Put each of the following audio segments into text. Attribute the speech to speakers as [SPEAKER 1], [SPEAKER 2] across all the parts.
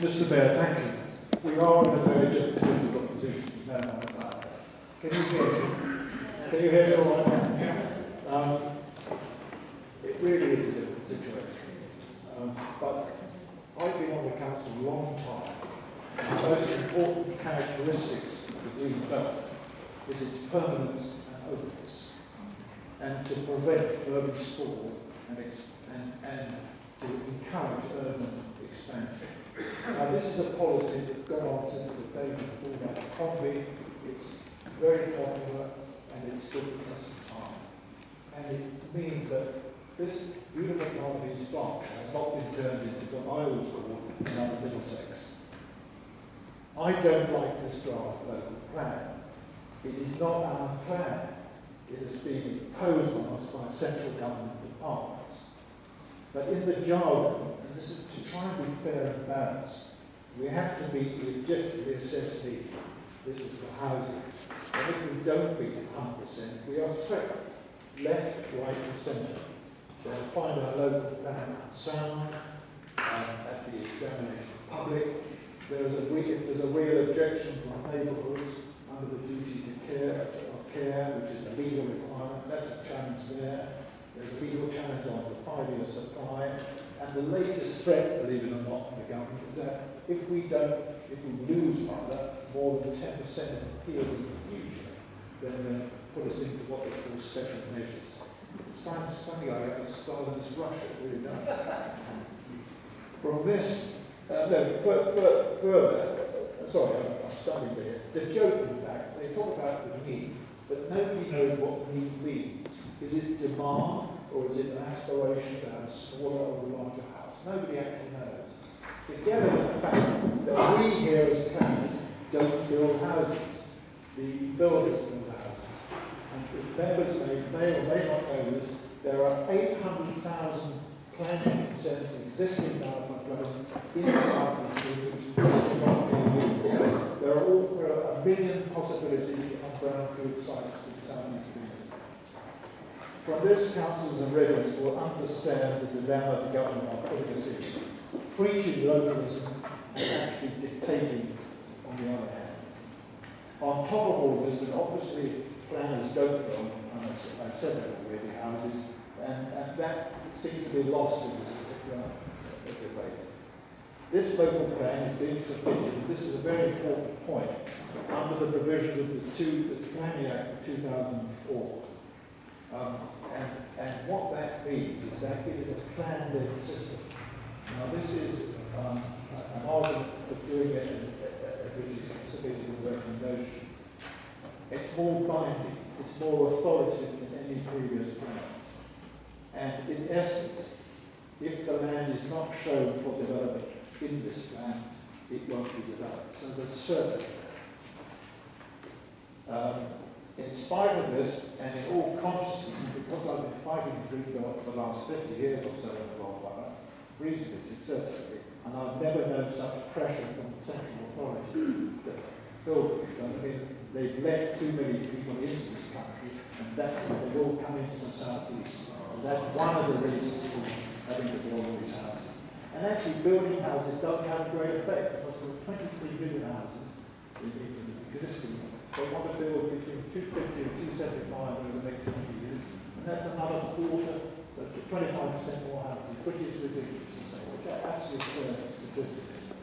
[SPEAKER 1] Mr. Mayor, thank you. We are in a very difficult position, there's no doubt about that. Can you hear me? Can you hear me all right now? It really is a difficult situation. But I've been on the council a long time. And the most important characteristics of the Green Belt is its permanence and openness, and to prevent urban sprawl and to encourage urban expansion. Now, this is a policy that's gone on since the days of the full economy. It's very popular and it's stood the test of time. And it means that this beautiful economy's branch has not been turned into what I always call another Middlesex. I don't like this draft local plan. It is not our plan. It has been imposed on us by central government departments. But in the jargon, and this is to try and be fair and balanced, we have to meet the objectively assessed need. This is for housing. And if we don't meet it 100%, we are threatened, left, right and centre. They'll find our local plan unsound at the examination of the public. If there's a real objection from neighbourhoods under the duty of care, which is a legal requirement, that's a challenge there. There's a legal challenge on the 5-year supply. And the latest threat, believe it or not, from the government is that if we lose more than 10% of appeals in the future, then they'll put us into what they call special measures. It sounds something like that Stalin's Russia, it really does. From this, further, sorry, I'm stumbling here. The joke, in fact, they talk about the need, but nobody knows what need means. Is it demand, or is it an aspiration to have a smaller or larger house? Nobody actually knows. Together with the fact that we here as planners don't build houses. The builders build houses. And members may or may not know this, there are 800,000 planning consents existing now by government in the south east which are not being used. There are a million possibilities on brownfield sites in the south east region. From this, councils and residents will understand the dilemma the government are putting us in, preaching localism and actually dictating on the other hand. On top of all this, and obviously planners don't build, and I've said that already, houses, and that seems to be lost in this particular debate. This local plan is being submitted, and this is a very important point, under the provisions of the Planning Act of 2004. And what that means is that it is a planned system. Now this is an argument for doing it which is submitted in the recommendation. It's more binding, it's more authoritative than any previous plans. And in essence, if the land is not shown for development in this plan, it won't be developed. So there's certainty there. In spite of this, and in all consciousness, because I've been fighting Green Belt for the last 50 years or so in the Borough, reasonably successfully, and I've never known such pressure from the central authority to build it. I mean, they've let too many people into this country, and that's why they're all coming to the southeast. And that's one of the reasons for having to build all these houses. And actually, building houses doesn't have a great effect, because there are 23 million houses in existing. They want to build between 250 and 275 over the next 20 years, and that's another quarter, 25% more houses, which is ridiculous to say, which are absolutely statistics.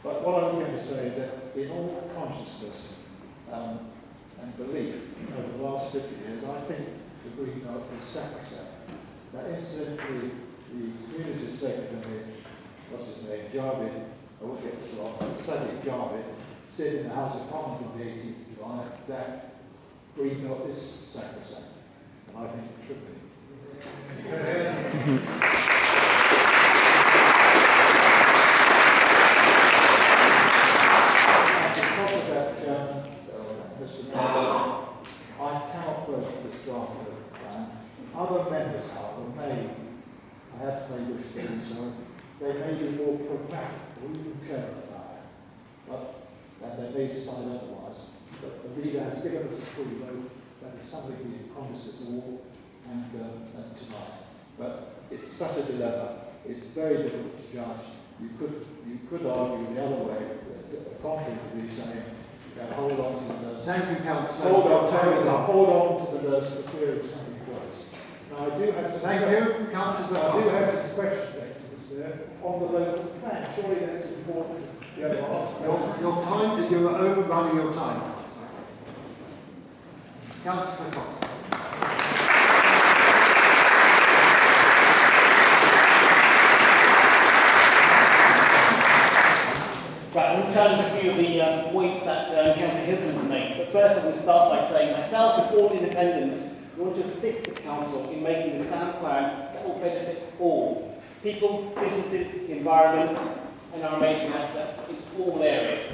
[SPEAKER 1] But what I was going to say is that in all consciousness and belief over the last 50 years, I think the Green Belt is sacrosanct. Now, incidentally, the community secretary, what's his name, Jarvid, I won't get this wrong, Sadiq Jarvid, said in the House of Commons on the 18th of July that Green Belt is sacrosanct, and I think it should be. And because of that, Mr. Mayor, I cannot vote for this draft plan. Other members, however, perhaps may wish to do so. They may be more pragmatic or even clever about it. And they may decide otherwise. But the leader has given us a free vote. That is something we promised us all and tonight. But it's such a dilemma. It's very difficult to judge. You could argue the other way, contrary to me saying, hold on to the nurse.
[SPEAKER 2] Thank you, Councillor.
[SPEAKER 1] Hold on to the nurse for fear of something worse. Now, I do have to...
[SPEAKER 2] Thank you, Councillor.
[SPEAKER 1] I do have some questions on the local plan. Surely that's important.
[SPEAKER 2] Your time, you are overrunning your time. Councillor Costa.
[SPEAKER 3] Right, I'm going to challenge a few of the points that Councillor Hilton has made. But first, I'm going to start by saying myself and all independents want to assist the Council in making the sound plan that will benefit all. People, businesses, the environment, and our amazing assets in all areas.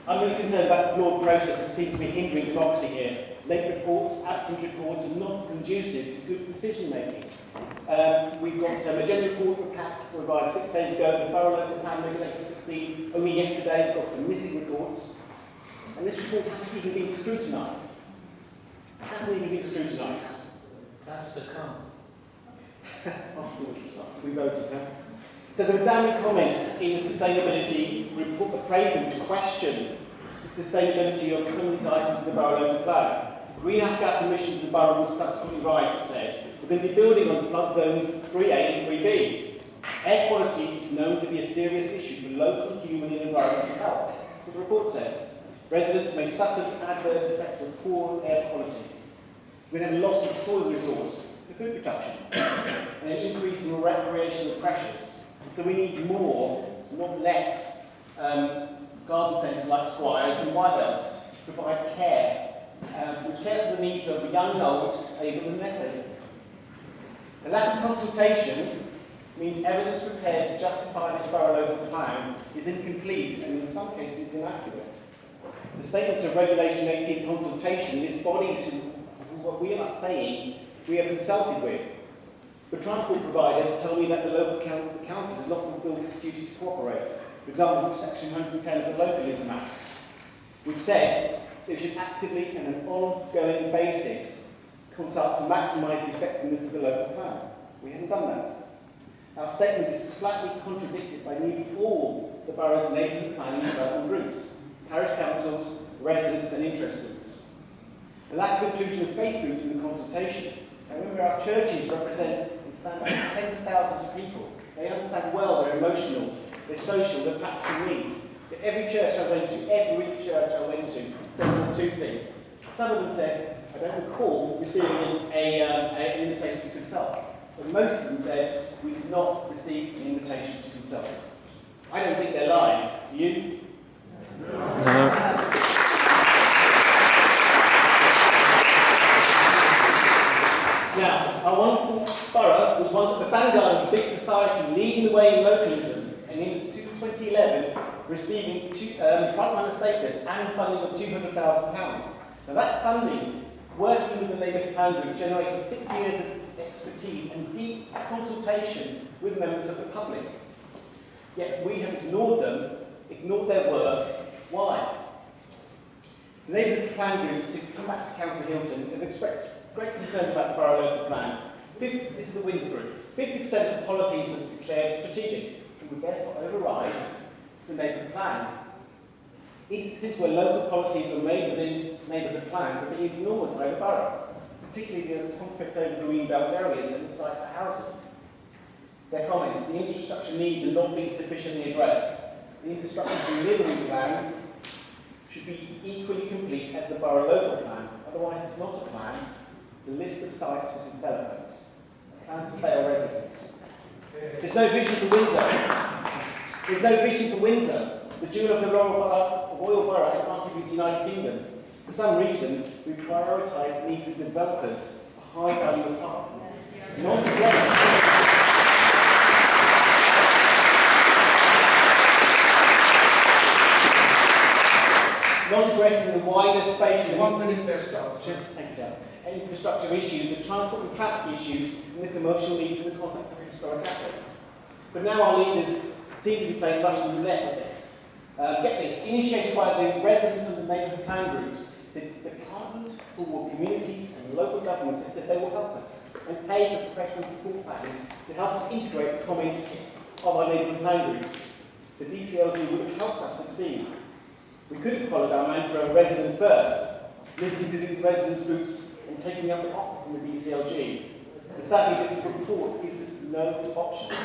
[SPEAKER 3] I'm really concerned about the flawed process that seems to be hindering democracy here. Late reports, absent reports are not conducive to good decision making. We've got a agenda report provided 6 days ago, the Borough Local Plan Regulator 16, only yesterday. We've got some missing reports. And this report hasn't even been scrutinised. Hasn't even been scrutinised.
[SPEAKER 4] That's to come.
[SPEAKER 3] Afterwards, after we voted, huh? So there were damning comments in the sustainability report appraisal to question the sustainability of some of these items in the Borough Local Plan. Greenhouse gas emissions in the borough will subsequently rise, it says. We're going to be building on flood zones 3A and 3B. Air quality is known to be a serious issue for local human and environmental health. That's what the report says. Residents may suffer the adverse effect of poor air quality. We're going to have a loss of soil resource for food production and an increase in recreational pressures. So we need more, not less, garden centres like Squires and Wyveld to provide care, which cares for the needs of the young and old, able and less able. The lack of consultation means evidence prepared to justify this borough local plan is incomplete and in some cases inaccurate. The statements of Regulation 18 consultation list bodies who what we are saying we have consulted with. But transport providers tell me that the local council does not fulfil its duty to cooperate. For example, section 110 of the Localism Act, which says they should actively and on an ongoing basis consult to maximise the effectiveness of the local plan. We haven't done that. Our statement is flatly contradicted by nearly all the borough's neighbourhood planning and development groups, parish councils, residents and interest groups. The lack of inclusion of faith groups in the consultation. Now, remember, our churches represent and stand up for tens of thousands of people. They understand well their emotional, their social, their practical needs. But every church I went to said two things. Some of them said, I don't recall receiving an invitation to consult. But most of them said, we did not receive an invitation to consult. I don't think they're lying. Do you?
[SPEAKER 4] No.
[SPEAKER 3] Now, our wonderful borough was once at the vanguard of big society, leading the way in localism, and in 2011, receiving frontrunner status and funding of £200,000. Now, that funding, working with the Labour Plan Group, generated 6 years of expertise and deep consultation with members of the public. Yet we have ignored them, ignored their work. Why? The Labour Plan Groups, to come back to Councillor Hilton, have expressed great concern about the borough local plan. This is the Windsor Group. 50% of the policies were declared strategic and would therefore override the neighbourhood plan. Instances where local policies were made within neighbourhood plans are being ignored by the borough, particularly there's conflict over green belt areas and the sites for housing. Their comments, the infrastructure needs are not being sufficiently addressed. The infrastructure delivery plan should be equally complete as the borough local plan, otherwise it's not a plan. It's a list of sites for development, a plan to fail residents. There's no vision for Windsor. There's no vision for Windsor, the jewel of the Royal Borough and arguably the United Kingdom. For some reason, we prioritise the needs of developers for high-value apartments, not addressing the wider spatial infrastructure issues, the transport and traffic issues, and the commercial needs in the context of historic assets. But now our leaders seem to be playing Russian roulette with this. Get this, initiated by the residents of the neighbourhood plan groups, the Department for Communities and Local Government has said they will help us and pay the professional support package to help us integrate the comments of our neighbourhood plan groups, the DCLG would have helped us succeed. We could have followed our mantra of residents first, listening to these residents' groups and taking up the offer from the DCLG. But sadly, this report gives us no options.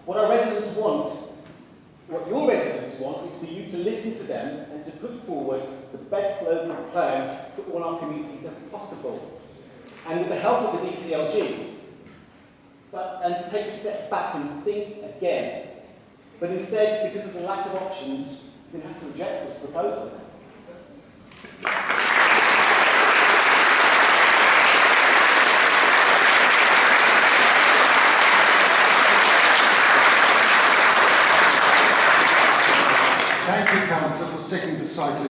[SPEAKER 3] What our residents want, what your residents want, is for you to listen to them and to put forward the best local plan for all our communities as possible. And with the help of the DCLG, and to take a step back and think again. But instead, because of the lack of options, we have to reject this proposal.